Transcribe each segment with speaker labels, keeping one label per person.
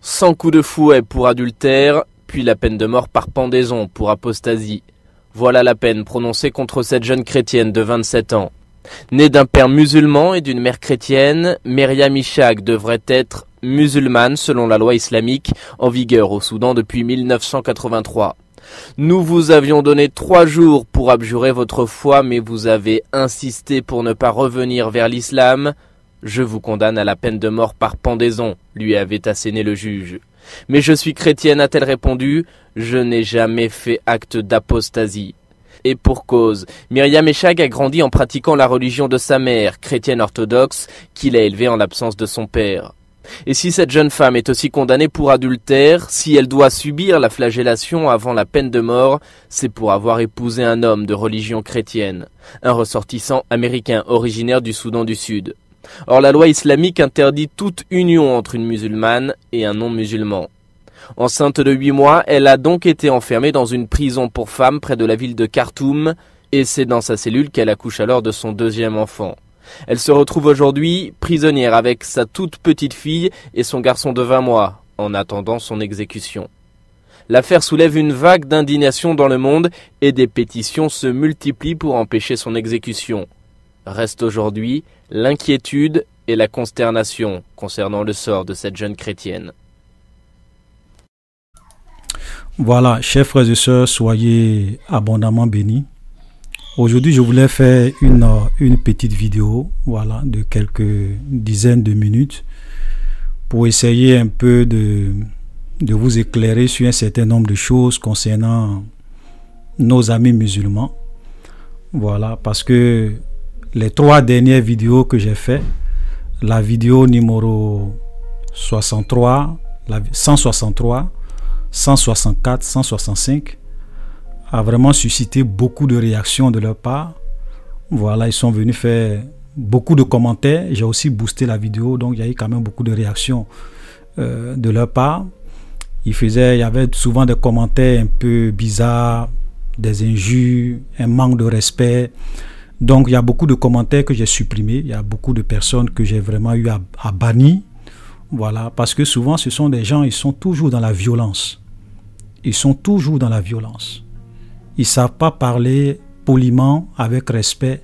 Speaker 1: 100 coups de fouet pour adultère, puis la peine de mort par pendaison pour apostasie. Voilà la peine prononcée contre cette jeune chrétienne de 27 ans. Née d'un père musulman et d'une mère chrétienne, Myriam Ishaq devrait être musulmane selon la loi islamique en vigueur au Soudan depuis 1983. Nous vous avions donné 3 jours pour abjurer votre foi, mais vous avez insisté pour ne pas revenir vers l'islam. Je vous condamne à la peine de mort par pendaison, lui avait asséné le juge. Mais je suis chrétienne, a-t-elle répondu, je n'ai jamais fait acte d'apostasie. Et pour cause, Myriam Ishaq a grandi en pratiquant la religion de sa mère, chrétienne orthodoxe, qu'il a élevée en l'absence de son père. Et si cette jeune femme est aussi condamnée pour adultère, si elle doit subir la flagellation avant la peine de mort, c'est pour avoir épousé un homme de religion chrétienne, un ressortissant américain originaire du Soudan du Sud. Or la loi islamique interdit toute union entre une musulmane et un non-musulman. Enceinte de 8 mois, elle a donc été enfermée dans une prison pour femmes près de la ville de Khartoum, et c'est dans sa cellule qu'elle accouche alors de son 2e enfant. Elle se retrouve aujourd'hui prisonnière avec sa toute petite fille et son garçon de 20 mois, en attendant son exécution. L'affaire soulève une vague d'indignation dans le monde et des pétitions se multiplient pour empêcher son exécution. Reste aujourd'hui l'inquiétude et la consternation concernant le sort de cette jeune chrétienne.
Speaker 2: Voilà, chers frères et sœurs, soyez abondamment bénis. Aujourd'hui, je voulais faire une petite vidéo, voilà, de quelques dizaines de minutes pour essayer un peu de vous éclairer sur un certain nombre de choses concernant nos amis musulmans. Voilà, parce que les 3 dernières vidéos que j'ai fait, la vidéo numéro 63, 163, 164, 165 a vraiment suscité beaucoup de réactions de leur part. Voilà, ils sont venus faire beaucoup de commentaires. J'ai aussi boosté la vidéo, donc il y a eu quand même beaucoup de réactions de leur part. Il y avait souvent des commentaires un peu bizarres, des injures, un manque de respect. Donc il y a beaucoup de commentaires que j'ai supprimés. Il y a beaucoup de personnes que j'ai vraiment eu à bannir. Voilà, parce que souvent ce sont des gens, ils sont toujours dans la violence. Ils sont toujours dans la violence. Ils ne savent pas parler poliment, avec respect.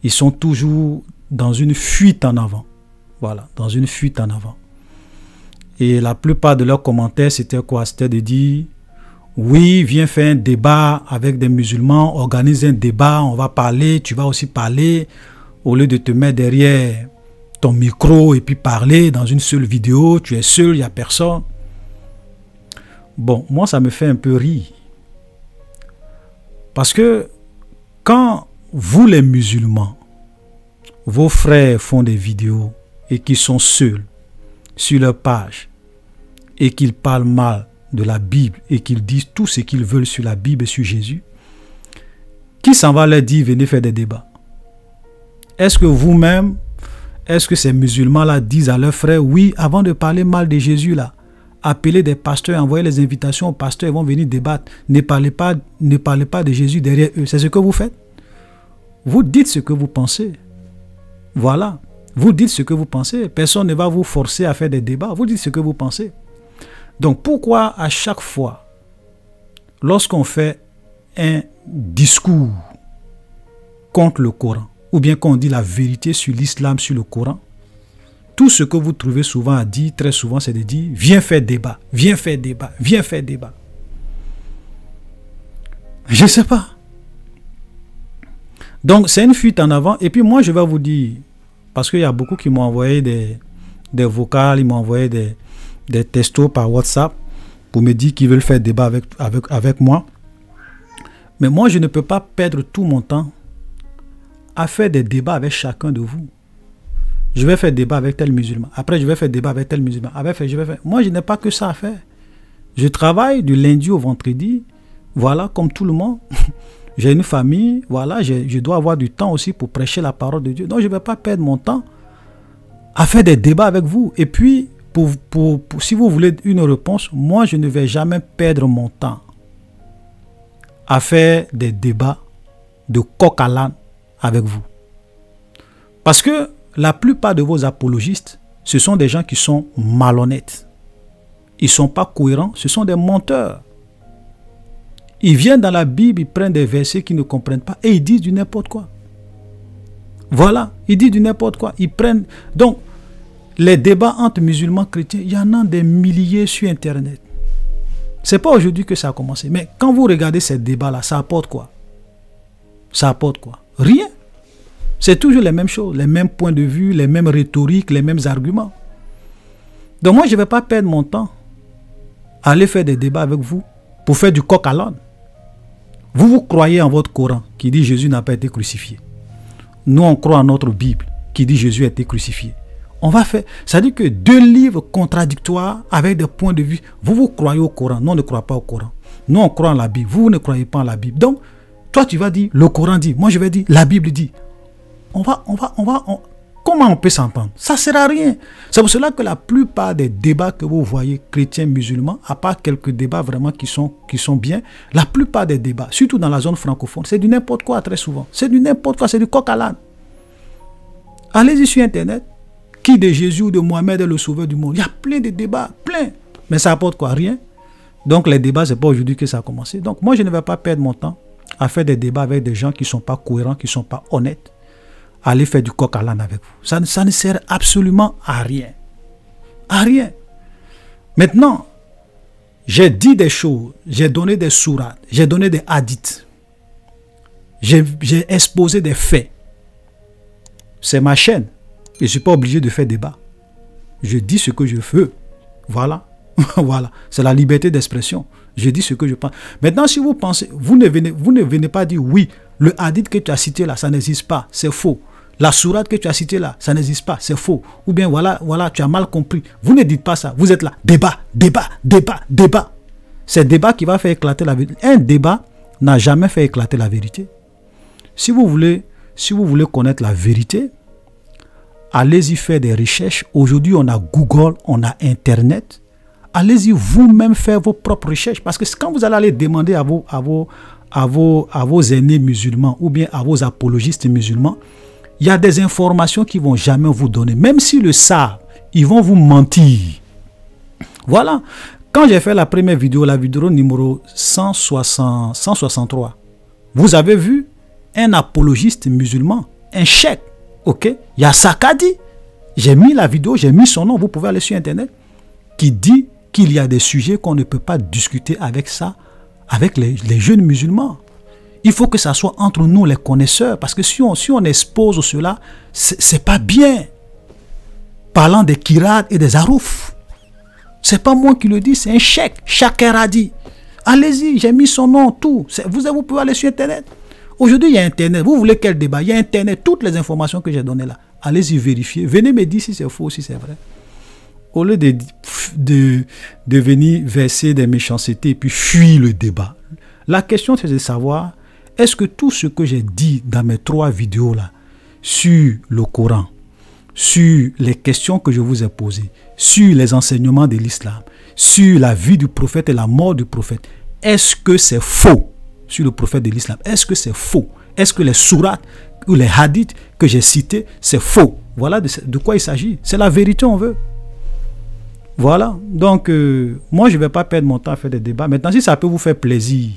Speaker 2: Ils sont toujours dans une fuite en avant. Voilà, dans une fuite en avant. Et la plupart de leurs commentaires, c'était quoi? C'était de dire, oui, viens faire un débat avec des musulmans, organise un débat, on va parler, tu vas aussi parler, au lieu de te mettre derrière ton micro et puis parler dans une seule vidéo, tu es seul, il n'y a personne. Bon, moi, ça me fait un peu rire. Parce que quand vous, les musulmans, vos frères font des vidéos et qu'ils sont seuls sur leur page et qu'ils parlent mal de la Bible et qu'ils disent tout ce qu'ils veulent sur la Bible et sur Jésus, qui s'en va leur dire venez faire des débats? Est-ce que vous-même, est-ce que ces musulmans-là disent à leurs frères, oui, avant de parler mal de Jésus, là, appelez des pasteurs, envoyez les invitations aux pasteurs, ils vont venir débattre. Ne parlez pas de Jésus derrière eux. C'est ce que vous faites. Vous dites ce que vous pensez. Voilà. Vous dites ce que vous pensez. Personne ne va vous forcer à faire des débats. Vous dites ce que vous pensez. Donc pourquoi à chaque fois, lorsqu'on fait un discours contre le Coran, ou bien qu'on dit la vérité sur l'islam, sur le Coran, tout ce que vous trouvez souvent à dire, très souvent, c'est de dire, viens faire débat, viens faire débat, viens faire débat. Je ne sais pas. Donc, c'est une fuite en avant. Et puis moi, je vais vous dire, parce qu'il y a beaucoup qui m'ont envoyé des vocales, ils m'ont envoyé des textos par WhatsApp pour me dire qu'ils veulent faire débat avec moi. Mais moi, je ne peux pas perdre tout mon temps à faire des débats avec chacun de vous. Je vais faire débat avec tel musulman. Après, je vais faire débat avec tel musulman. Moi, je n'ai pas que ça à faire. Je travaille du lundi au vendredi. Voilà, comme tout le monde. J'ai une famille. Voilà, je dois avoir du temps aussi pour prêcher la parole de Dieu. Donc, je ne vais pas perdre mon temps à faire des débats avec vous. Et puis, si vous voulez une réponse, moi, je ne vais jamais perdre mon temps à faire des débats de coq à l'âne avec vous. Parce que la plupart de vos apologistes, ce sont des gens qui sont malhonnêtes. ils ne sont pas cohérents, ce sont des menteurs. Ils viennent dans la Bible, ils prennent des versets qu'ils ne comprennent pas et ils disent du n'importe quoi. Voilà, ils disent du n'importe quoi. Ils prennent... Donc, les débats entre musulmans chrétiens, il y en a des milliers sur Internet. Ce n'est pas aujourd'hui que ça a commencé. Mais quand vous regardez ces débats-là, ça apporte quoi? Ça apporte quoi? Rien. C'est toujours les mêmes choses, les mêmes points de vue, les mêmes rhétoriques, les mêmes arguments. Donc moi, je ne vais pas perdre mon temps à aller faire des débats avec vous pour faire du coq à l'âne. Vous croyez en votre Coran qui dit Jésus n'a pas été crucifié. Nous, on croit en notre Bible qui dit Jésus a été crucifié. On va faire... Ça dit que deux livres contradictoires avec des points de vue. Vous croyez au Coran. Nous, on ne croit pas au Coran. Nous, on croit en la Bible. Vous ne croyez pas en la Bible. Donc, toi, tu vas dire, le Coran dit. Moi, je vais dire, la Bible dit. Comment on peut s'entendre? Ça ne sert à rien. C'est pour cela que la plupart des débats que vous voyez, chrétiens, musulmans, à part quelques débats vraiment qui sont bien, la plupart des débats, surtout dans la zone francophone, c'est du n'importe quoi très souvent. C'est du n'importe quoi, c'est du coq à l'âne. Allez-y sur Internet. Qui de Jésus ou de Mohamed est le sauveur du monde? Il y a plein de débats, plein. Mais ça apporte quoi? Rien. Donc les débats, ce n'est pas aujourd'hui que ça a commencé. Donc moi, je ne vais pas perdre mon temps à faire des débats avec des gens qui ne sont pas cohérents, qui ne sont pas honnêtes. Aller faire du coq à l'âne avec vous. Ça ne sert absolument à rien. À rien. Maintenant, j'ai dit des choses, j'ai donné des sourates, j'ai donné des hadiths. J'ai exposé des faits. C'est ma chaîne. Je ne suis pas obligé de faire débat. Je dis ce que je veux. Voilà. Voilà. C'est la liberté d'expression. Je dis ce que je pense. Maintenant, si vous pensez, vous ne venez pas dire oui, le hadith que tu as cité là, ça n'existe pas. C'est faux. La sourate que tu as citée là, ça n'existe pas. C'est faux. Ou bien voilà, tu as mal compris. Vous ne dites pas ça. Vous êtes là. Débat, débat, débat, débat. C'est le débat qui va faire éclater la vérité. Un débat n'a jamais fait éclater la vérité. Si vous voulez connaître la vérité, allez-y faire des recherches. Aujourd'hui, on a Google, on a Internet. Allez-y vous-même faire vos propres recherches. Parce que quand vous allez aller demander à vos aînés musulmans ou bien à vos apologistes musulmans, il y a des informations qu'ils ne vont jamais vous donner. Même s'ils le savent, ils vont vous mentir. Voilà. Quand j'ai fait la première vidéo, la vidéo numéro 163, vous avez vu un apologiste musulman, un cheikh. Ok, il y a Sakadi, j'ai mis la vidéo, j'ai mis son nom, vous pouvez aller sur Internet, qui dit qu'il y a des sujets qu'on ne peut pas discuter avec les jeunes musulmans. Il faut que ça soit entre nous les connaisseurs, parce que si on expose cela, c'est pas bien. Parlant des Kirat et des Arouf, c'est pas moi qui le dis, c'est un cheikh, Chakeradi. Allez-y, j'ai mis son nom, tout. Vous pouvez aller sur Internet. Aujourd'hui, il y a Internet. Vous voulez quel débat? Il y a Internet. Toutes les informations que j'ai données là. Allez-y vérifier. Venez me dire si c'est faux ou si c'est vrai. Au lieu de venir verser des méchancetés et puis fuir le débat. La question, c'est de savoir, est-ce que tout ce que j'ai dit dans mes 3 vidéos là, sur le Coran, sur les questions que je vous ai posées, sur les enseignements de l'islam, sur la vie du prophète et la mort du prophète, est-ce que c'est faux? Sur le prophète de l'islam, est-ce que c'est faux? Est-ce que les sourates ou les hadiths que j'ai cités, c'est faux? Voilà de quoi il s'agit. C'est la vérité, on veut. Voilà. Donc, moi, je ne vais pas perdre mon temps à faire des débats. Maintenant, si ça peut vous faire plaisir,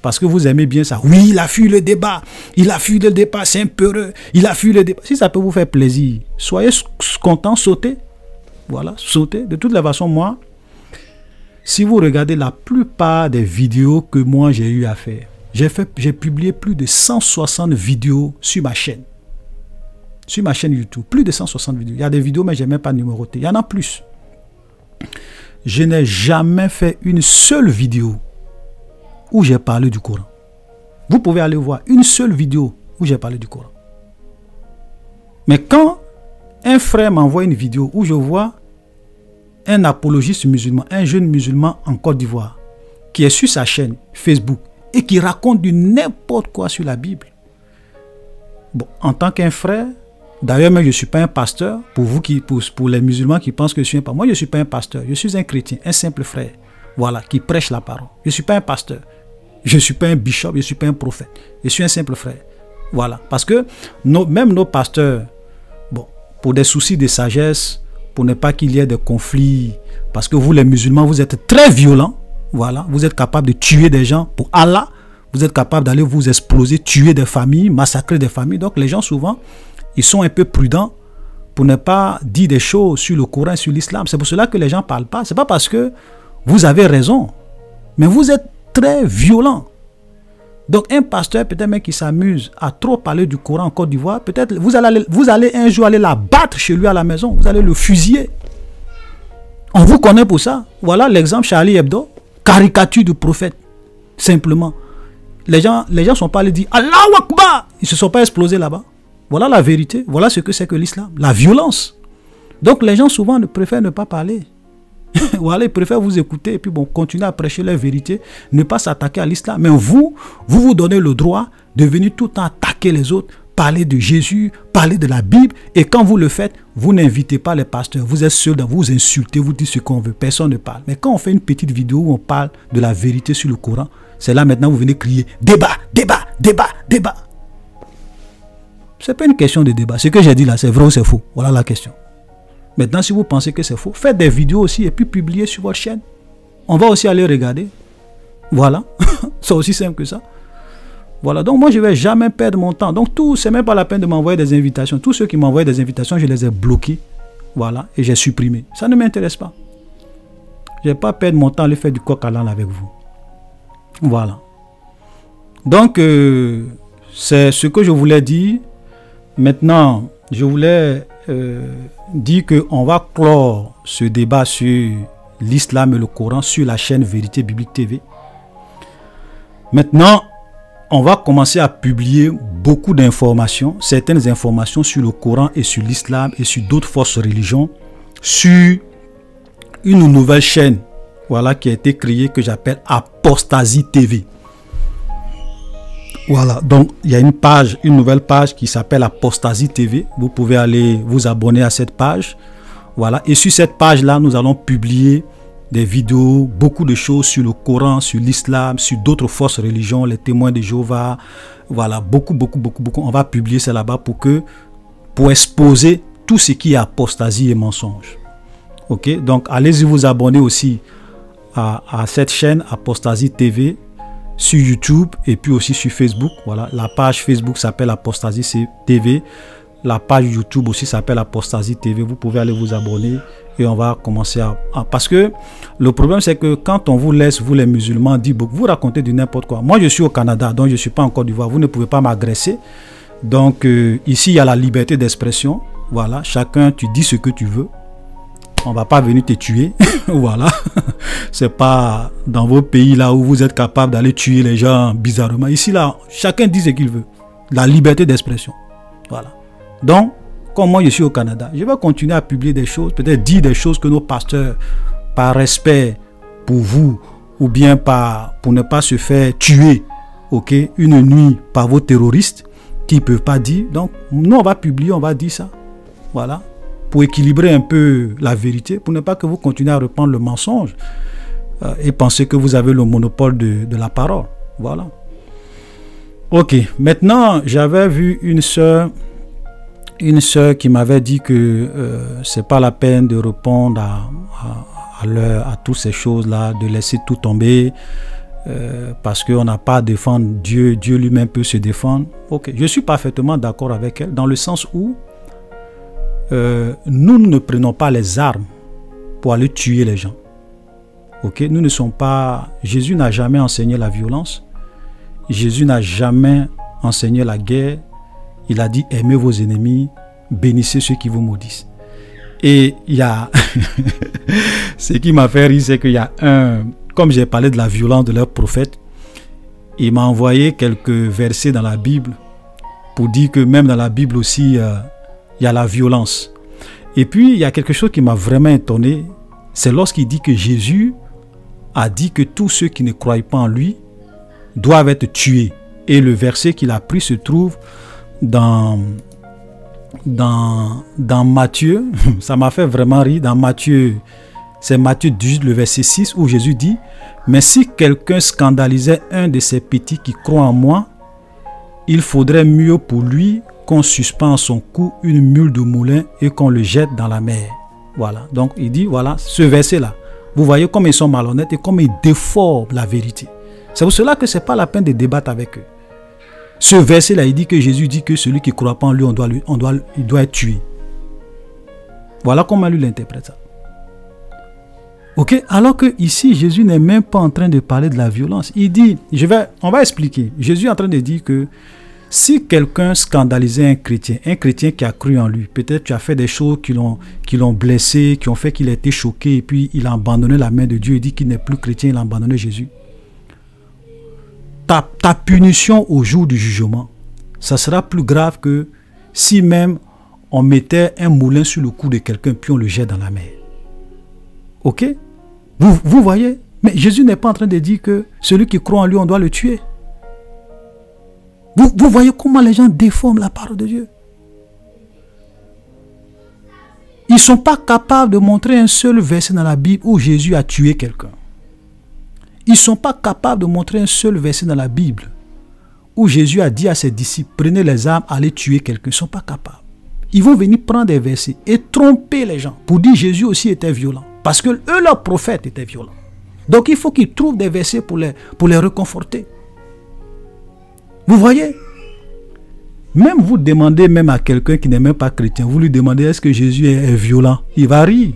Speaker 2: parce que vous aimez bien ça, oui, il a fui le débat. Il a fui le débat, c'est un peureux. Il a fui le débat. Si ça peut vous faire plaisir, soyez contents, sautez. Voilà, sautez. De toutes les façons, moi, si vous regardez la plupart des vidéos que moi, j'ai eu à faire, j'ai publié plus de 160 vidéos sur ma chaîne. Sur ma chaîne YouTube. Plus de 160 vidéos. Il y a des vidéos, mais je n'ai même pas numéroté. Il y en a plus. Je n'ai jamais fait une seule vidéo où j'ai parlé du Coran. Vous pouvez aller voir une seule vidéo où j'ai parlé du Coran. Mais quand un frère m'envoie une vidéo où je vois un apologiste musulman, un jeune musulman en Côte d'Ivoire, qui est sur sa chaîne Facebook, et qui raconte du n'importe quoi sur la Bible. Bon, en tant qu'un frère, d'ailleurs, mais je ne suis pas un pasteur, pour les musulmans qui pensent que je suis un pasteur. Moi, je ne suis pas un pasteur, je suis un chrétien, un simple frère, voilà, qui prêche la parole. Je ne suis pas un pasteur, je ne suis pas un bishop, je ne suis pas un prophète, je suis un simple frère. Voilà, parce que même nos pasteurs, bon, pour des soucis de sagesse, pour ne pas qu'il y ait des conflits. Parce que vous, les musulmans, vous êtes très violents. Voilà, vous êtes capable de tuer des gens pour Allah. Vous êtes capable d'aller vous exploser, tuer des familles, massacrer des familles. Donc les gens souvent, ils sont un peu prudents pour ne pas dire des choses sur le Coran, sur l'islam. C'est pour cela que les gens ne parlent pas. Ce n'est pas parce que vous avez raison, mais vous êtes très violent. Donc un pasteur peut-être même qui s'amuse à trop parler du Coran en Côte d'Ivoire, peut-être vous allez un jour aller la battre chez lui à la maison, vous allez le fusiller. On vous connaît pour ça. Voilà l'exemple Charlie Hebdo, caricature du prophète, simplement. Les gens ne sont pas allés dire Allahu Akbar, ils ne se sont pas explosés là-bas. Voilà la vérité, voilà ce que c'est que l'islam, la violence. Donc les gens souvent préfèrent ne pas parler. Voilà, ils préfèrent vous écouter et puis bon, continuer à prêcher leur vérité, ne pas s'attaquer à l'islam. Mais vous donnez le droit de venir tout le temps attaquer les autres, parler de Jésus, parler de la Bible. Et quand vous le faites, vous n'invitez pas les pasteurs. Vous êtes seuls, vous insultez, vous dites ce qu'on veut. Personne ne parle. Mais quand on fait une petite vidéo où on parle de la vérité sur le Coran, c'est là maintenant vous venez crier débat, débat, débat, débat. Ce n'est pas une question de débat. Ce que j'ai dit là, c'est vrai ou c'est faux? Voilà la question. Maintenant, si vous pensez que c'est faux, faites des vidéos aussi et puis publiez sur votre chaîne. On va aussi aller regarder. Voilà. C'est aussi simple que ça. Voilà. Donc, moi, je ne vais jamais perdre mon temps. Donc, c'est même pas la peine de m'envoyer des invitations. Tous ceux qui m'envoient des invitations, je les ai bloqués. Voilà. Et j'ai supprimé. Ça ne m'intéresse pas. Je ne vais pas perdre mon temps à aller faire du coq à l'âne avec vous. Voilà. Donc, c'est ce que je voulais dire. Maintenant, je voulais dire qu'on va clore ce débat sur l'islam et le Coran sur la chaîne Vérité Biblique TV. Maintenant, on va commencer à publier beaucoup d'informations, certaines informations sur le Coran et sur l'islam et sur d'autres fausses religions, sur une nouvelle chaîne, voilà, qui a été créée, que j'appelle Apostasie TV. Voilà, donc il y a une nouvelle page qui s'appelle Apostasie TV. Vous pouvez aller vous abonner à cette page. Voilà, et sur cette page-là, nous allons publier des vidéos, beaucoup de choses sur le Coran, sur l'islam, sur d'autres fausses religions, les témoins de Jéhovah. Voilà, beaucoup. On va publier ça là-bas pour exposer tout ce qui est apostasie et mensonge. Ok, donc allez-y vous abonner aussi à cette chaîne Apostasie TV sur YouTube et puis aussi sur Facebook. Voilà, la page Facebook s'appelle Apostasie TV. La page YouTube aussi s'appelle Apostasie TV. Vous pouvez aller vous abonner et on va commencer parce que le problème c'est que quand on vous laisse, vous les musulmans, dire beaucoup, vous racontez du n'importe quoi. Moi je suis au Canada, donc je ne suis pas en Côte d'Ivoire. Vous ne pouvez pas m'agresser. Donc ici il y a la liberté d'expression. Voilà, chacun, tu dis ce que tu veux. On va pas venir te tuer. Voilà. C'est pas dans vos pays là où vous êtes capable d'aller tuer les gens bizarrement. Ici là, chacun dit ce qu'il veut. La liberté d'expression. Voilà. Donc, comme moi je suis au Canada, je vais continuer à publier des choses, peut-être dire des choses que nos pasteurs, par respect pour vous, ou bien pour ne pas se faire tuer, ok, une nuit par vos terroristes, qui ne peuvent pas dire. Donc, nous on va publier, on va dire ça. Voilà. Pour équilibrer un peu la vérité, pour ne pas que vous continuez à répandre le mensonge et penser que vous avez le monopole de la parole. Voilà. Ok, maintenant, j'avais vu une sœur qui m'avait dit que c'est pas la peine de répondre à toutes ces choses-là, de laisser tout tomber parce qu'on n'a pas à défendre Dieu. Dieu lui-même peut se défendre. Ok, je suis parfaitement d'accord avec elle, dans le sens où nous ne prenons pas les armes pour aller tuer les gens. Ok, nous ne sommes pas. Jésus n'a jamais enseigné la violence. Jésus n'a jamais enseigné la guerre. Il a dit aimez vos ennemis, bénissez ceux qui vous maudissent. Et il y a ce qui m'a fait rire, c'est qu'il y a comme j'ai parlé de la violence de leur prophète, il m'a envoyé quelques versets dans la Bible pour dire que même dans la Bible aussi il y a la violence. Et puis, il y a quelque chose qui m'a vraiment étonné. C'est lorsqu'il dit que Jésus a dit que tous ceux qui ne croient pas en lui doivent être tués. Et le verset qu'il a pris se trouve dans Matthieu. Ça m'a fait vraiment rire. Dans Matthieu, c'est Matthieu 18, le verset 6, où Jésus dit « Mais si quelqu'un scandalisait un de ces petits qui croient en moi, il faudrait mieux pour lui qu'on suspend à son cou une mule de moulin et qu'on le jette dans la mer. » Voilà. Donc, il dit, voilà, ce verset-là. Vous voyez comme ils sont malhonnêtes et comme ils déforment la vérité. C'est pour cela que ce n'est pas la peine de débattre avec eux. Ce verset-là, il dit que Jésus dit que celui qui ne croit pas en lui, il doit être tué. Voilà comment lui l'interprète ça. Ok, alors que ici, Jésus n'est même pas en train de parler de la violence. Il dit, on va expliquer. Jésus est en train de dire que si quelqu'un scandalisait un chrétien qui a cru en lui, peut-être tu as fait des choses qui l'ont blessé, qui ont fait qu'il a été choqué, et puis il a abandonné la main de Dieu, il dit qu'il n'est plus chrétien, il a abandonné Jésus. Ta punition au jour du jugement, ça sera plus grave que si même on mettait un moulin sur le cou de quelqu'un puis on le jette dans la mer. Ok? Vous voyez? Mais Jésus n'est pas en train de dire que celui qui croit en lui, on doit le tuer. Vous voyez comment les gens déforment la parole de Dieu. Ils ne sont pas capables de montrer un seul verset dans la Bible où Jésus a tué quelqu'un. Ils ne sont pas capables de montrer un seul verset dans la Bible où Jésus a dit à ses disciples, prenez les armes, allez tuer quelqu'un. Ils ne sont pas capables. Ils vont venir prendre des versets et tromper les gens pour dire que Jésus aussi était violent. Parce que eux, leurs prophètes étaient violents. Donc il faut qu'ils trouvent des versets pour les réconforter. Vous voyez? Même vous demandez même à quelqu'un qui n'est même pas chrétien, vous lui demandez est-ce que Jésus est violent? Il va rire.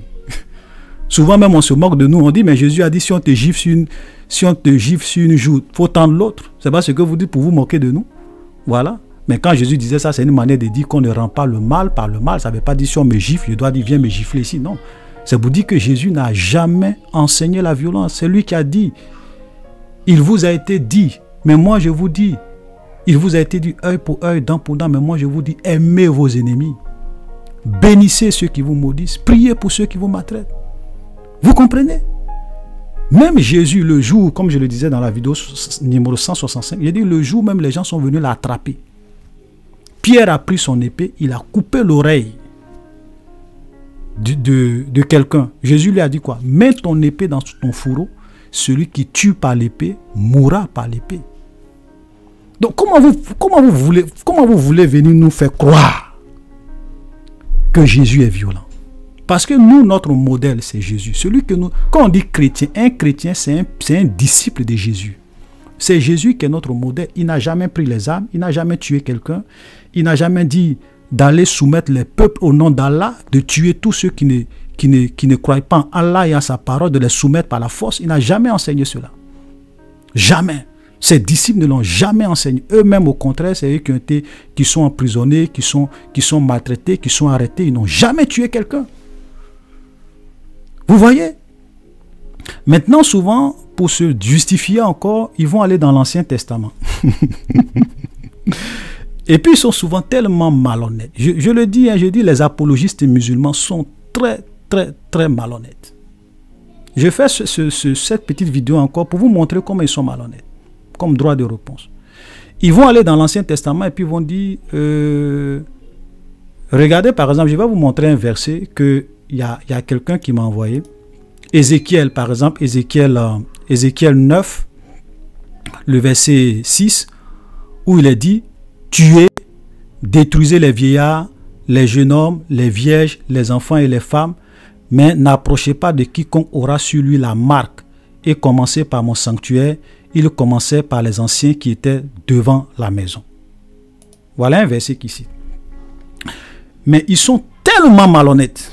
Speaker 2: Souvent même on se moque de nous, on dit mais Jésus a dit si on te gifle sur une joue, il faut tendre l'autre. C'est pas ce que vous dites pour vous moquer de nous. Voilà. Mais quand Jésus disait ça, c'est une manière de dire qu'on ne rend pas le mal par le mal. Ça ne veut pas dire si on me gifle, je dois dire viens me gifler ici. Non. C'est pour dire que Jésus n'a jamais enseigné la violence. C'est lui qui a dit, il vous a été dit, mais moi je vous dis, il vous a été dit œil pour œil, dent pour dent, mais moi je vous dis, aimez vos ennemis. Bénissez ceux qui vous maudissent, priez pour ceux qui vous maltraitent. Vous comprenez? Même Jésus, le jour, comme je le disais dans la vidéo numéro 165, il a dit le jour même les gens sont venus l'attraper. Pierre a pris son épée, il a coupé l'oreille de quelqu'un. Jésus lui a dit quoi? Mets ton épée dans ton fourreau, celui qui tue par l'épée mourra par l'épée. Donc comment vous voulez venir nous faire croire que Jésus est violent? Parce que nous, notre modèle, c'est Jésus. Celui que nous, quand on dit chrétien, un chrétien, c'est un disciple de Jésus. C'est Jésus qui est notre modèle. Il n'a jamais pris les armes, il n'a jamais tué quelqu'un, il n'a jamais dit d'aller soumettre les peuples au nom d'Allah, de tuer tous ceux qui ne croient pas en Allah et en sa parole, de les soumettre par la force. Il n'a jamais enseigné cela. Jamais. Ses disciples ne l'ont jamais enseigné. Eux-mêmes, au contraire, c'est eux qui sont emprisonnés, qui sont maltraités, qui sont arrêtés. Ils n'ont jamais tué quelqu'un. Vous voyez? Maintenant, souvent, pour se justifier encore, ils vont aller dans l'Ancien Testament. Et puis, ils sont souvent tellement malhonnêtes. Je le dis, je dis, les apologistes musulmans sont très, très, très malhonnêtes. Je fais cette petite vidéo encore pour vous montrer comment ils sont malhonnêtes, comme droit de réponse. Ils vont aller dans l'Ancien Testament et puis ils vont dire, regardez par exemple, je vais vous montrer un verset que il y a quelqu'un qui m'a envoyé. Ézéchiel, par exemple, Ézéchiel 9, le verset 6, où il est dit, tuez, détruisez les vieillards, les jeunes hommes, les vierges, les enfants et les femmes, mais n'approchez pas de quiconque aura sur lui la marque, et commencez par mon sanctuaire. Il commençait par les anciens qui étaient devant la maison. Voilà un verset qui cite. Mais ils sont tellement malhonnêtes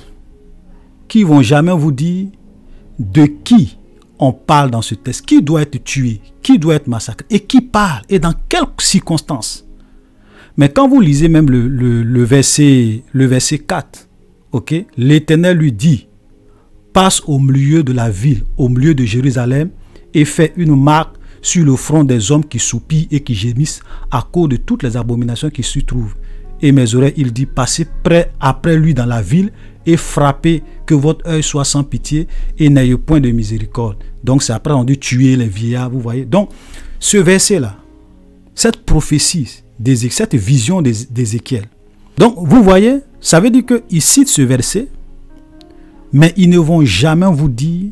Speaker 2: qui ne vont jamais vous dire de qui on parle dans ce texte, qui doit être tué, qui doit être massacré, et qui parle, et dans quelles circonstances. Mais quand vous lisez même le verset 4, okay, l'Éternel lui dit, passe au milieu de la ville, au milieu de Jérusalem, et fais une marque sur le front des hommes qui soupirent et qui gémissent à cause de toutes les abominations qui s'y trouvent. Et mes oreilles, il dit, passez près après lui dans la ville et frappez, que votre œil soit sans pitié et n'ayez point de miséricorde. Donc c'est après on dit tuer les vieillards, vous voyez. Donc ce verset-là, cette prophétie, cette vision d'Ézéchiel. Donc vous voyez, ça veut dire qu'ils citent ce verset, mais ils ne vont jamais vous dire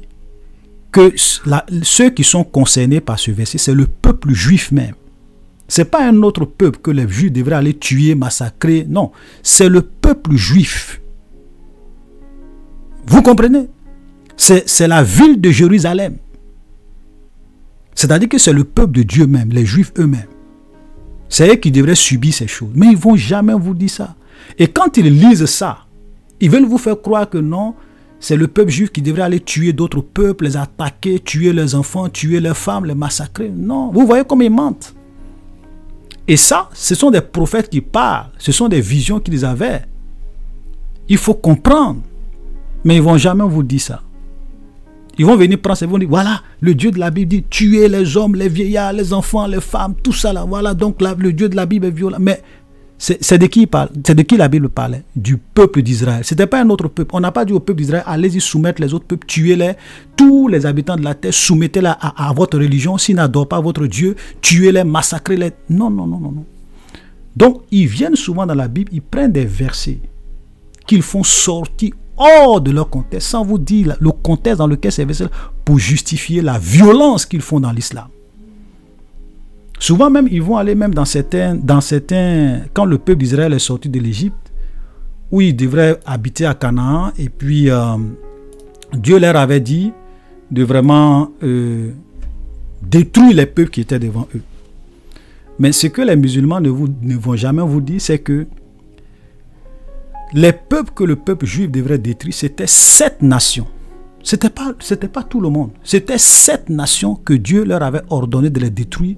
Speaker 2: que ceux qui sont concernés par ce verset, c'est le peuple juif même. Ce n'est pas un autre peuple que les Juifs devraient aller tuer, massacrer. Non, c'est le peuple juif. Vous comprenez? C'est la ville de Jérusalem. C'est-à-dire que c'est le peuple de Dieu même, les Juifs eux-mêmes. C'est eux qui devraient subir ces choses. Mais ils ne vont jamais vous dire ça. Et quand ils lisent ça, ils veulent vous faire croire que non, c'est le peuple juif qui devrait aller tuer d'autres peuples, les attaquer, tuer leurs enfants, tuer leurs femmes, les massacrer. Non, vous voyez comme ils mentent. Et ça, ce sont des prophètes qui parlent. Ce sont des visions qu'ils avaient. Il faut comprendre. Mais ils ne vont jamais vous dire ça. Ils vont venir prendre ça, ils vont dire, voilà, le Dieu de la Bible dit, tuer les hommes, les vieillards, les enfants, les femmes, tout ça là. Voilà, donc là, le Dieu de la Bible est violent. Mais c'est de qui il parle? C'est de qui la Bible parlait? Du peuple d'Israël. Ce n'était pas un autre peuple. On n'a pas dit au peuple d'Israël, allez-y soumettre les autres peuples, tuez-les. Tous les habitants de la terre, soumettez-les à votre religion. S'ils n'adorent pas votre Dieu, tuez-les, massacrez-les. Non, non, non, non, non. Donc, ils viennent souvent dans la Bible, ils prennent des versets qu'ils font sortir hors de leur contexte, sans vous dire le contexte dans lequel ces versets pour justifier la violence qu'ils font dans l'islam. Souvent même, ils vont aller même dans certains, quand le peuple d'Israël est sorti de l'Égypte, où ils devraient habiter à Canaan, et puis Dieu leur avait dit de vraiment détruire les peuples qui étaient devant eux. Mais ce que les musulmans ne vont jamais vous dire, c'est que les peuples que le peuple juif devrait détruire, c'était 7 nations. C'était pas tout le monde. C'était 7 nations que Dieu leur avait ordonné de les détruire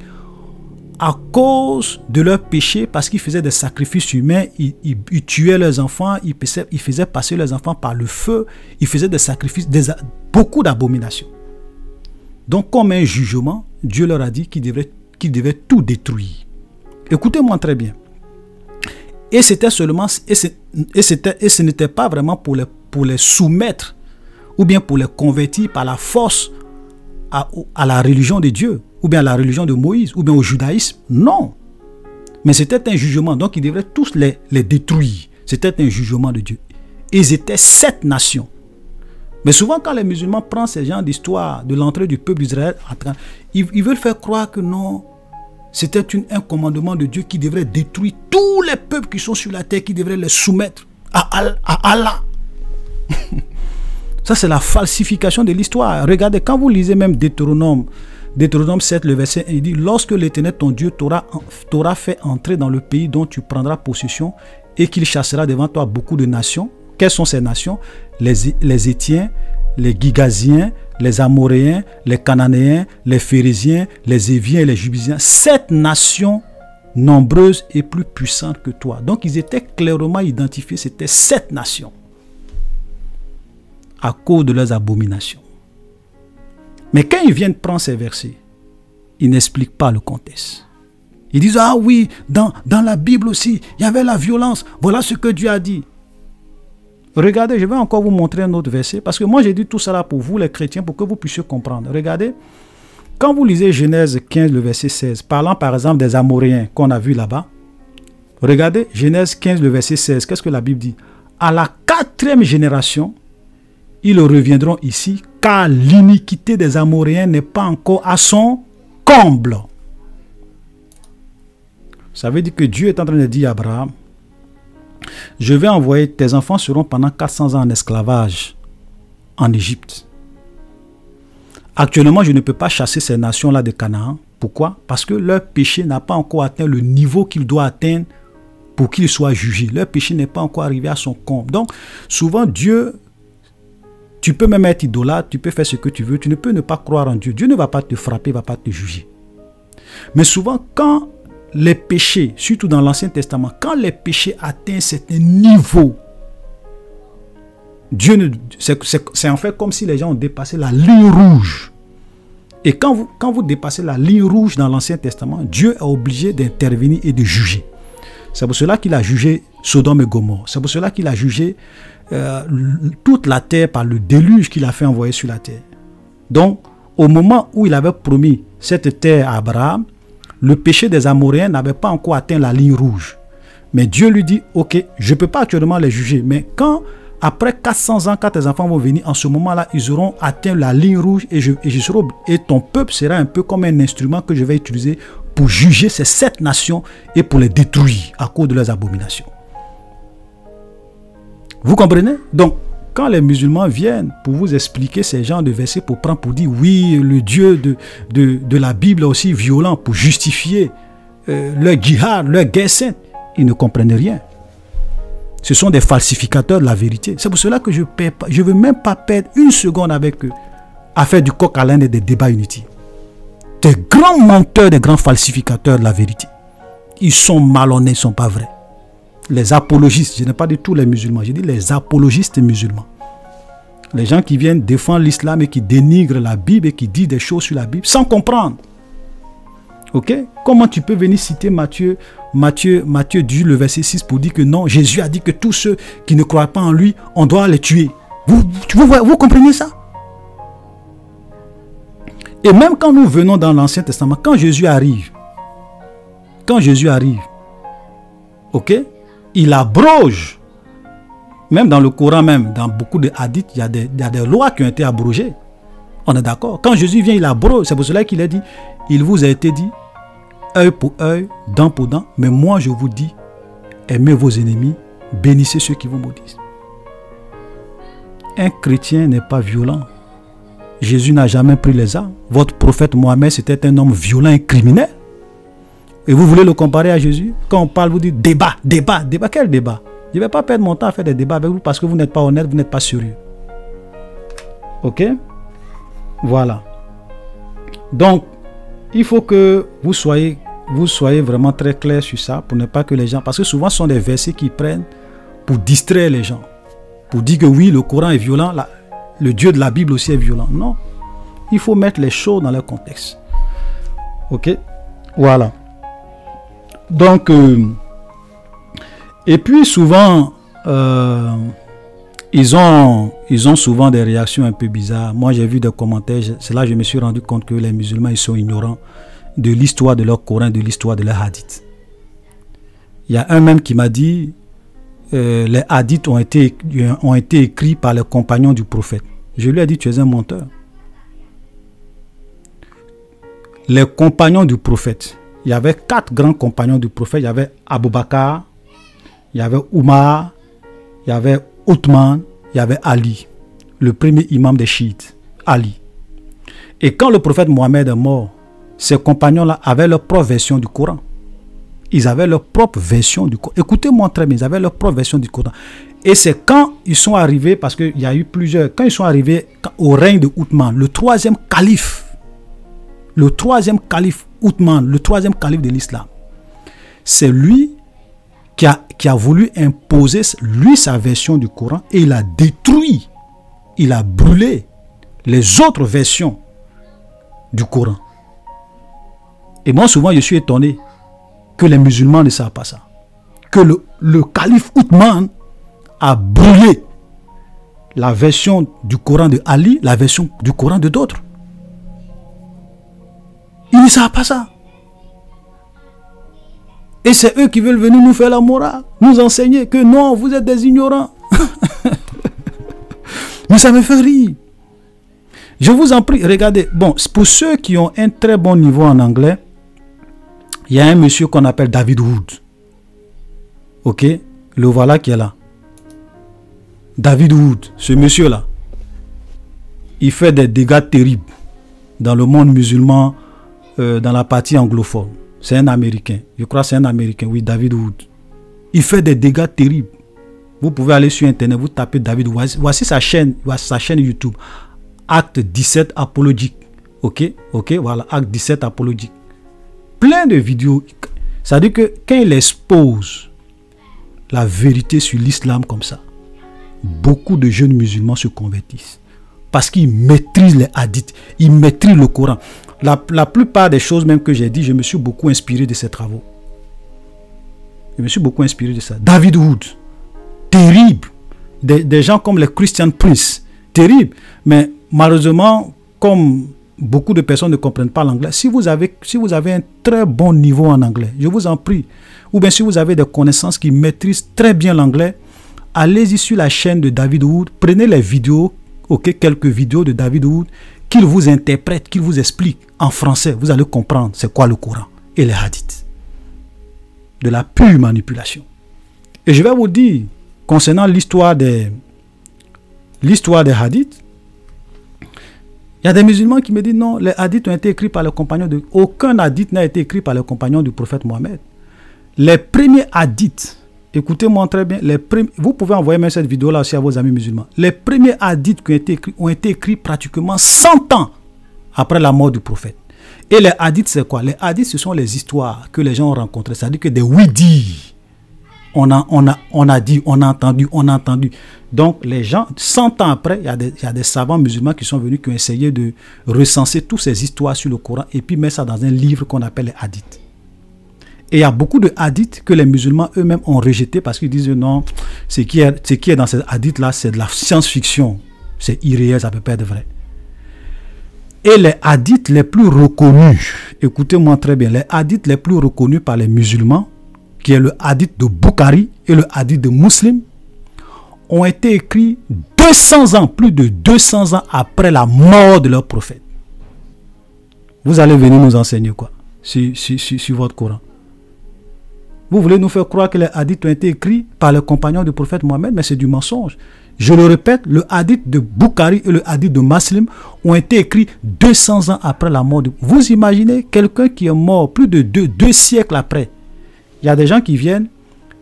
Speaker 2: à cause de leurs péchés, parce qu'ils faisaient des sacrifices humains, ils tuaient leurs enfants, ils faisaient passer leurs enfants par le feu, ils faisaient des sacrifices, beaucoup d'abominations. Donc, comme un jugement, Dieu leur a dit qu'ils devaient tout détruire. Écoutez-moi très bien. Et c'était seulement, et ce n'était pas vraiment pour les soumettre ou bien pour les convertir par la force à la religion de Dieu, ou bien à la religion de Moïse, ou bien au judaïsme. Non. Mais c'était un jugement. Donc ils devraient tous les détruire. C'était un jugement de Dieu. Ils étaient 7 nations. Mais souvent quand les musulmans prennent ces genres d'histoire de l'entrée du peuple d'Israël, ils veulent faire croire que non, c'était un commandement de Dieu qui devrait détruire tous les peuples qui sont sur la terre, qui devrait les soumettre à Allah. Ça, c'est la falsification de l'histoire. Regardez, quand vous lisez même Deutéronome 7, le verset 1, il dit, lorsque l'Éternel, ton Dieu, t'aura fait entrer dans le pays dont tu prendras possession et qu'il chassera devant toi beaucoup de nations. Quelles sont ces nations? Les Hétiens, les Gigaziens, les Amoréens, les Cananéens, les Phérésiens, les Éviens et les Jubusiens. 7 nations nombreuses et plus puissantes que toi. Donc, ils étaient clairement identifiés. C'était 7 nations à cause de leurs abominations. Mais quand ils viennent prendre ces versets, ils n'expliquent pas le contexte. Ils disent, ah oui, dans la Bible aussi, il y avait la violence. Voilà ce que Dieu a dit. Regardez, je vais encore vous montrer un autre verset, parce que moi j'ai dit tout ça là pour vous les chrétiens, pour que vous puissiez comprendre. Regardez, quand vous lisez Genèse 15, le verset 16, parlant par exemple des Amoréens qu'on a vu là-bas, regardez Genèse 15, le verset 16, qu'est-ce que la Bible dit? À la 4e génération, ils reviendront ici, car l'iniquité des Amoréens n'est pas encore à son comble. Ça veut dire que Dieu est en train de dire à Abraham, je vais envoyer, tes enfants seront pendant 400 ans en esclavage en Égypte. Actuellement, je ne peux pas chasser ces nations-là de Canaan. Pourquoi? Parce que leur péché n'a pas encore atteint le niveau qu'il doit atteindre pour qu'il soit jugé. Leur péché n'est pas encore arrivé à son comble. Donc, souvent, Dieu, tu peux même être idolâtre, tu peux faire ce que tu veux, tu ne peux ne pas croire en Dieu. Dieu ne va pas te frapper, il ne va pas te juger. Mais souvent, quand les péchés, surtout dans l'Ancien Testament, quand les péchés atteignent certain niveau, Dieu c'est en fait comme si les gens ont dépassé la ligne rouge. Et quand vous dépassez la ligne rouge dans l'Ancien Testament, Dieu est obligé d'intervenir et de juger. C'est pour cela qu'il a jugé Sodome et Gomorrhe. C'est pour cela qu'il a jugé toute la terre par le déluge qu'il a fait envoyer sur la terre. Donc, au moment où il avait promis cette terre à Abraham, le péché des Amoréens n'avait pas encore atteint la ligne rouge. Mais Dieu lui dit, ok, je ne peux pas actuellement les juger. Mais quand, après 400 ans, quand tes enfants vont venir, en ce moment-là, ils auront atteint la ligne rouge et ton peuple sera un peu comme un instrument que je vais utiliser pour juger ces 7 nations et pour les détruire à cause de leurs abominations. Vous comprenez? Donc, quand les musulmans viennent pour vous expliquer ces genres de versets, pour prendre, pour dire oui, le Dieu de la Bible est aussi violent, pour justifier leur djihad, leur guerre sainte, ils ne comprennent rien. Ce sont des falsificateurs de la vérité. C'est pour cela que je ne veux même pas perdre une seconde avec eux à faire du coq à l'âne et des débats inutiles. Des grands menteurs, des grands falsificateurs de la vérité. Ils sont malhonnêtes, ils ne sont pas vrais. Les apologistes, je n'ai pas dit tous les musulmans, je dis les apologistes musulmans. Les gens qui viennent défendre l'islam et qui dénigrent la Bible et qui disent des choses sur la Bible sans comprendre. Ok? Comment tu peux venir citer Matthieu 10, le verset 6 pour dire que non, Jésus a dit que tous ceux qui ne croient pas en lui, on doit les tuer. Vous comprenez ça? Et même quand nous venons dans l'Ancien Testament, quand Jésus arrive, ok, il abroge, même dans le Coran, même dans beaucoup de hadiths, il y a des lois qui ont été abrogées. On est d'accord? Quand Jésus vient, il abroge. C'est pour cela qu'il a dit, il vous a été dit, œil pour œil, dent pour dent, mais moi je vous dis, aimez vos ennemis, bénissez ceux qui vous maudissent. Un chrétien n'est pas violent. Jésus n'a jamais pris les armes. Votre prophète Mohammed, c'était un homme violent et criminel. Et vous voulez le comparer à Jésus? Quand on parle, vous dites débat. Quel débat? Je ne vais pas perdre mon temps à faire des débats avec vous parce que vous n'êtes pas honnête, vous n'êtes pas sérieux. Ok? Voilà. Donc, il faut que vous soyez vraiment très clair sur ça pour ne pas que les gens... Parce que souvent, ce sont des versets qui prennent pour distraire les gens. Pour dire que oui, le Coran est violent, le Dieu de la Bible aussi est violent. Non. Il faut mettre les choses dans leur contexte. Ok? Voilà. Donc, et puis souvent, ils ont souvent des réactions un peu bizarres. Moi, j'ai vu des commentaires. C'est là que je me suis rendu compte que les musulmans, ils sont ignorants de l'histoire de leur Coran, de l'histoire de leur hadith. Il y a un même qui m'a dit, les hadiths ont été écrits par les compagnons du prophète. Je lui ai dit, tu es un menteur. Les compagnons du prophète. Il y avait 4 grands compagnons du prophète. Il y avait Abu Bakr, il y avait Omar, il y avait Othman, il y avait Ali, le premier imam des chiites, Ali. Et quand le prophète Mohammed est mort, ces compagnons-là avaient leur propre version du Coran. Ils avaient leur propre version du Coran. Écoutez-moi très bien, ils avaient leur propre version du Coran. Et c'est quand ils sont arrivés, parce qu'il y a eu plusieurs, quand ils sont arrivés au règne de Othman, le troisième calife Othman, le troisième calife de l'islam, c'est lui qui a voulu imposer lui sa version du Coran et il a détruit, il a brûlé les autres versions du Coran. Et moi souvent je suis étonné que les musulmans ne savent pas ça. Que le calife Othman a brûlé la version du Coran de Ali, la version du Coran de d'autres. Ils ne savent pas ça. Et c'est eux qui veulent venir nous faire la morale, nous enseigner que non, vous êtes des ignorants. Mais ça me fait rire. Je vous en prie, regardez. Bon, pour ceux qui ont un très bon niveau en anglais, il y a un monsieur qu'on appelle David Wood. Ok? Le voilà qui est là. David Wood, ce monsieur-là, il fait des dégâts terribles dans le monde musulman, dans la partie anglophone. C'est un Américain. Je crois que c'est un Américain. Oui, David Wood. Il fait des dégâts terribles. Vous pouvez aller sur Internet, vous tapez David Wood. Voici sa chaîne YouTube. Acte 17 apologique. Ok, voilà. Acte 17 apologique. Plein de vidéos. Ça veut dire que quand il expose la vérité sur l'islam comme ça, beaucoup de jeunes musulmans se convertissent. Parce qu'ils maîtrisent les hadiths. Ils maîtrisent le Coran. La plupart des choses même que j'ai dit, je me suis beaucoup inspiré de ces travaux. Je me suis beaucoup inspiré de ça. David Wood, terrible. Des gens comme les Christian Prince, terrible. Mais malheureusement, comme beaucoup de personnes ne comprennent pas l'anglais, si vous avez un très bon niveau en anglais, je vous en prie, ou bien si vous avez des connaissances qui maîtrisent très bien l'anglais, allez-y sur la chaîne de David Wood, prenez les vidéos, quelques vidéos de David Wood, qu'il vous interprète, qu'il vous explique en français. Vous allez comprendre c'est quoi le Coran et les hadiths. De la pure manipulation. Et je vais vous dire, concernant l'histoire des l'histoire des hadiths, il y a des musulmans qui me disent non, les hadiths ont été écrits par les compagnons de... Aucun hadith n'a été écrit par les compagnons du prophète Mohammed. Les premiers hadiths, écoutez-moi très bien, vous pouvez envoyer même cette vidéo-là aussi à vos amis musulmans. Les premiers hadiths qui ont été écrits pratiquement 100 ans après la mort du prophète. Et les hadiths, c'est quoi? Les hadiths, ce sont les histoires que les gens ont rencontrées. C'est-à-dire que des oui-dits. On a dit, on a entendu. Donc, les gens, 100 ans après, il y a des savants musulmans qui sont venus, qui ont essayé de recenser toutes ces histoires sur le Coran et puis mettre ça dans un livre qu'on appelle les hadiths. Et il y a beaucoup de hadiths que les musulmans eux-mêmes ont rejetés parce qu'ils disent non, ce qui est dans ces hadiths-là, c'est de la science-fiction. C'est irréel, ça ne peut pas être vrai. Et les hadiths les plus reconnus, écoutez-moi très bien, les hadiths les plus reconnus par les musulmans, qui est le hadith de Bukhari et le hadith de Muslim, ont été écrits 200 ans, plus de 200 ans après la mort de leur prophète. Vous allez venir nous enseigner quoi sur votre Coran? Vous voulez nous faire croire que les hadiths ont été écrits par les compagnons du prophète Mohammed, mais c'est du mensonge. Je le répète, le hadith de Bukhari et le hadith de Muslim ont été écrits 200 ans après la mort de... Vous imaginez quelqu'un qui est mort plus de deux siècles après. Il y a des gens qui viennent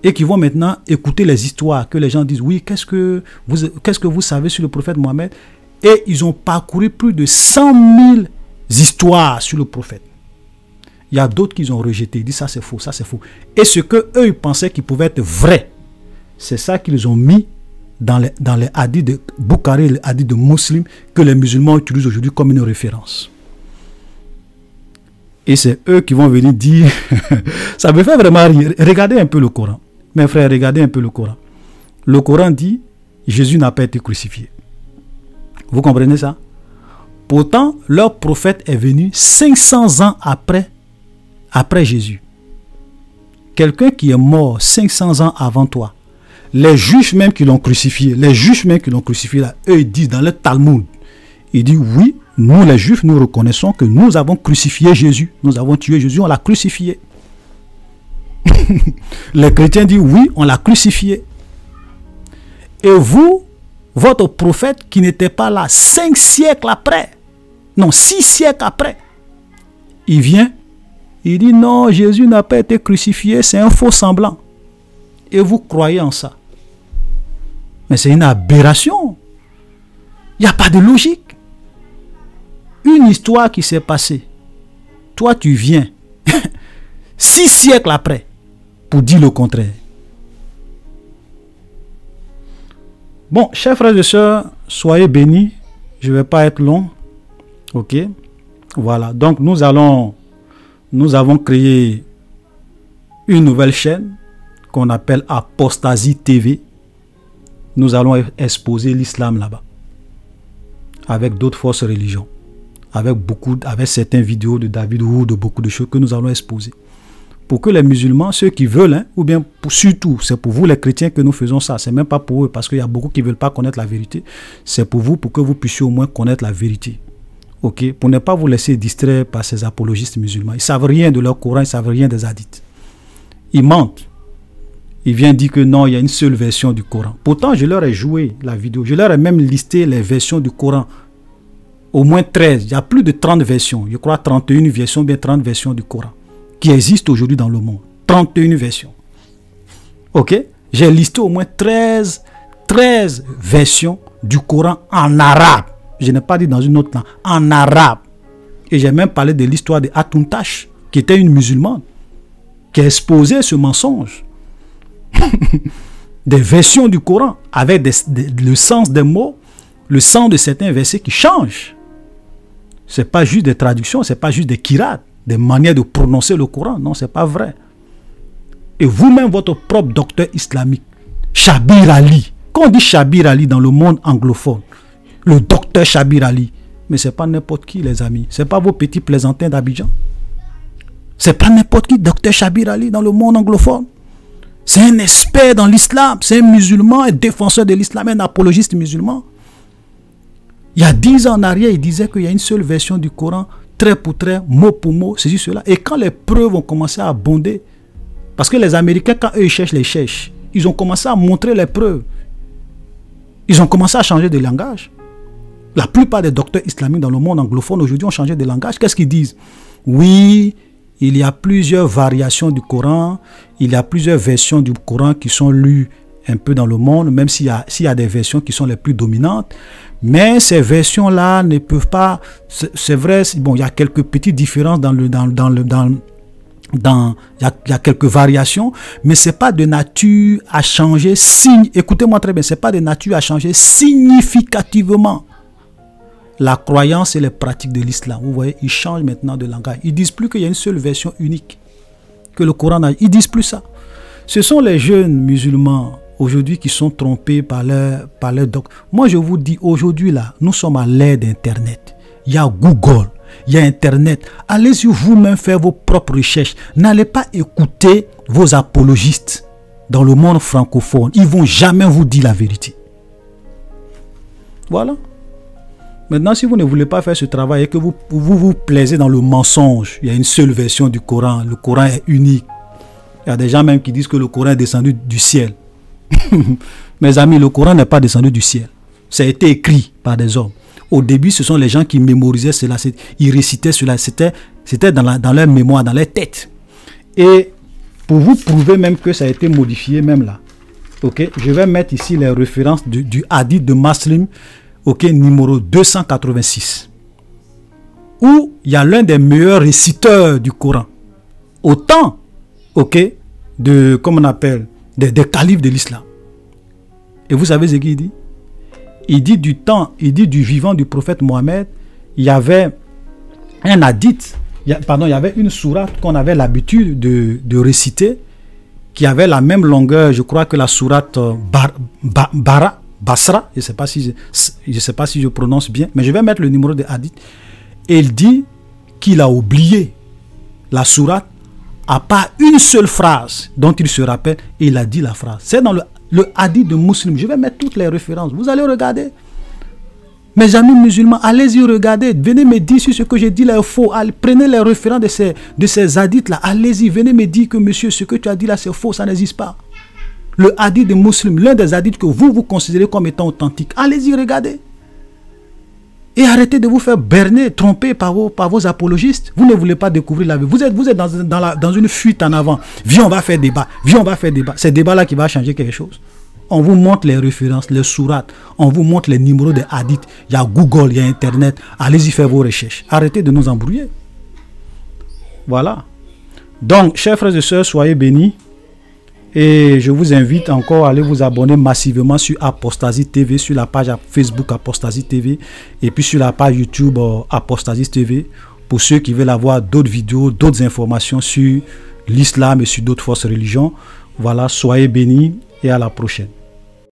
Speaker 2: et qui vont maintenant écouter les histoires que les gens disent, oui, qu'est-ce que vous savez sur le prophète Mohammed? Et ils ont parcouru plus de 100 000 histoires sur le prophète. Il y a d'autres qui ont rejeté, ils disent ça c'est faux, ça c'est faux. Et ce que eux ils pensaient qu'il pouvait être vrai, c'est ça qu'ils ont mis dans les hadiths de Bukhari et les hadiths de Muslim que les musulmans utilisent aujourd'hui comme une référence. Et c'est eux qui vont venir dire, ça me fait vraiment rire. Regardez un peu le Coran. Mes frères, regardez un peu le Coran. Le Coran dit, Jésus n'a pas été crucifié. Vous comprenez ça? Pourtant, leur prophète est venu 500 ans après Jésus. Quelqu'un qui est mort 500 ans avant toi. Les juifs même qui l'ont crucifié, là, eux ils disent dans le Talmud, ils disent oui, nous les juifs, nous reconnaissons que nous avons crucifié Jésus. Nous avons tué Jésus, on l'a crucifié. Les chrétiens disent oui, on l'a crucifié. Et vous, votre prophète qui n'était pas là 5 siècles après, non 6 siècles après, il vient, il dit non, Jésus n'a pas été crucifié, c'est un faux semblant. Et vous croyez en ça. Mais c'est une aberration. Il n'y a pas de logique. Une histoire qui s'est passée. Toi, tu viens 6 siècles après pour dire le contraire. Bon, chers frères et sœurs, soyez bénis. Je ne vais pas être long. Ok. Voilà. Donc, nous avons créé une nouvelle chaîne qu'on appelle Apostasie TV. Nous allons exposer l'islam là-bas. Avec d'autres fausses religions. Avec certaines vidéos de David ou de beaucoup de choses que nous allons exposer. Pour que les musulmans, ceux qui veulent, ou bien surtout, c'est pour vous les chrétiens que nous faisons ça. C'est même pas pour eux, parce qu'il y a beaucoup qui ne veulent pas connaître la vérité. C'est pour vous, pour que vous puissiez au moins connaître la vérité. Ok, pour ne pas vous laisser distraire par ces apologistes musulmans. Ils ne savent rien de leur Coran, ils ne savent rien des hadiths. Ils mentent. Ils viennent dire que non, il y a une seule version du Coran. Pourtant, je leur ai joué la vidéo. Je leur ai même listé les versions du Coran. Au moins 13. Il y a plus de 30 versions. Je crois 31 versions, bien 30 versions du Coran qui existent aujourd'hui dans le monde. 31 versions. Ok? J'ai listé au moins 13 versions du Coran en arabe. Je n'ai pas dit dans une autre langue. En arabe. Et j'ai même parlé de l'histoire de Atuntash, qui était une musulmane, qui a exposé ce mensonge. Des versions du Coran avec le sens des mots, le sens de certains versets qui changent. Ce n'est pas juste des traductions, ce n'est pas juste des kirats, des manières de prononcer le Coran. Non, ce n'est pas vrai. Et vous-même, votre propre docteur islamique, Shabir Ali, quand on dit Shabir Ali dans le monde anglophone, le docteur Shabir Ali, mais ce n'est pas n'importe qui, les amis. Ce n'est pas vos petits plaisantins d'Abidjan. Ce n'est pas n'importe qui, docteur Shabir Ali dans le monde anglophone. C'est un expert dans l'islam, c'est un musulman, un défenseur de l'islam, un apologiste musulman. Il y a 10 ans en arrière, il disait qu'il y a une seule version du Coran, trait pour trait, mot pour mot, c'est juste cela. Et quand les preuves ont commencé à abonder, parce que les Américains, quand eux ils cherchent, ils ont commencé à montrer les preuves. Ils ont commencé à changer de langage. La plupart des docteurs islamiques dans le monde anglophone aujourd'hui ont changé de langage. Qu'est-ce qu'ils disent? Oui, il y a plusieurs variations du Coran, il y a plusieurs versions du Coran qui sont lues un peu dans le monde, même s'il y a des versions qui sont les plus dominantes. Mais ces versions-là ne peuvent pas... C'est vrai, bon, il y a quelques petites différences il y a quelques variations, mais c'est pas de nature à changer, écoutez-moi très bien, c'est pas de nature à changer significativement la croyance et les pratiques de l'islam. Vous voyez, ils changent maintenant de langage. Ils disent plus qu'il y a une seule version unique, que le Coran a. Ils disent plus ça. Ce sont les jeunes musulmans aujourd'hui qui sont trompés par leur doctrine. Moi, je vous dis, aujourd'hui, là, nous sommes à l'ère d'Internet. Il y a Google, il y a Internet. Allez-y vous-même faire vos propres recherches. N'allez pas écouter vos apologistes dans le monde francophone. Ils ne vont jamais vous dire la vérité. Voilà. Maintenant, si vous ne voulez pas faire ce travail et que vous plaisez dans le mensonge, il y a une seule version du Coran, le Coran est unique. Il y a des gens même qui disent que le Coran est descendu du ciel. Mes amis, le Coran n'est pas descendu du ciel. Ça a été écrit par des hommes. Au début, ce sont les gens qui mémorisaient cela, ils récitaient cela, c'était dans leur mémoire, dans leur tête. Et pour vous prouver même que ça a été modifié, même là, ok, je vais mettre ici les références du hadith de Muslim, ok, numéro 286, où il y a l'un des meilleurs réciteurs du Coran, au temps, ok, comme on appelle, des califes de l'islam. Et vous savez ce qu'il dit? Il dit du vivant du prophète Mohammed, il y avait un hadith, il y avait une sourate qu'on avait l'habitude de réciter, qui avait la même longueur, je crois, que la sourate Basra, je ne sais pas si je prononce bien, mais je vais mettre le numéro de hadith. Et il dit qu'il a oublié la sourate à part une seule phrase dont il se rappelle, et il a dit la phrase. C'est dans le hadith de Muslim. Je vais mettre toutes les références. Vous allez regarder. Mes amis musulmans, allez-y regarder. Venez me dire si ce que j'ai dit là est faux. Allez, prenez les références de ces hadiths là. Allez-y, venez me dire que monsieur, ce que tu as dit là c'est faux, ça n'existe pas. Le hadith de Muslim, l'un des hadiths que vous considérez comme étant authentique. Allez-y, regardez. Et arrêtez de vous faire berner, tromper par vos apologistes. Vous ne voulez pas découvrir la vie. Vous êtes dans une fuite en avant. Viens, on va faire débat. Viens, on va faire débat. C'est débat là qui va changer quelque chose. On vous montre les références, les sourates. On vous montre les numéros des hadiths. Il y a Google, il y a Internet. Allez-y faire vos recherches. Arrêtez de nous embrouiller. Voilà. Donc, chers frères et sœurs, soyez bénis. Et je vous invite encore à aller vous abonner massivement sur Apostasie TV, sur la page Facebook Apostasie TV et puis sur la page YouTube Apostasie TV pour ceux qui veulent avoir d'autres vidéos, d'autres informations sur l'islam et sur d'autres fausses religions. Voilà, soyez bénis et à la prochaine.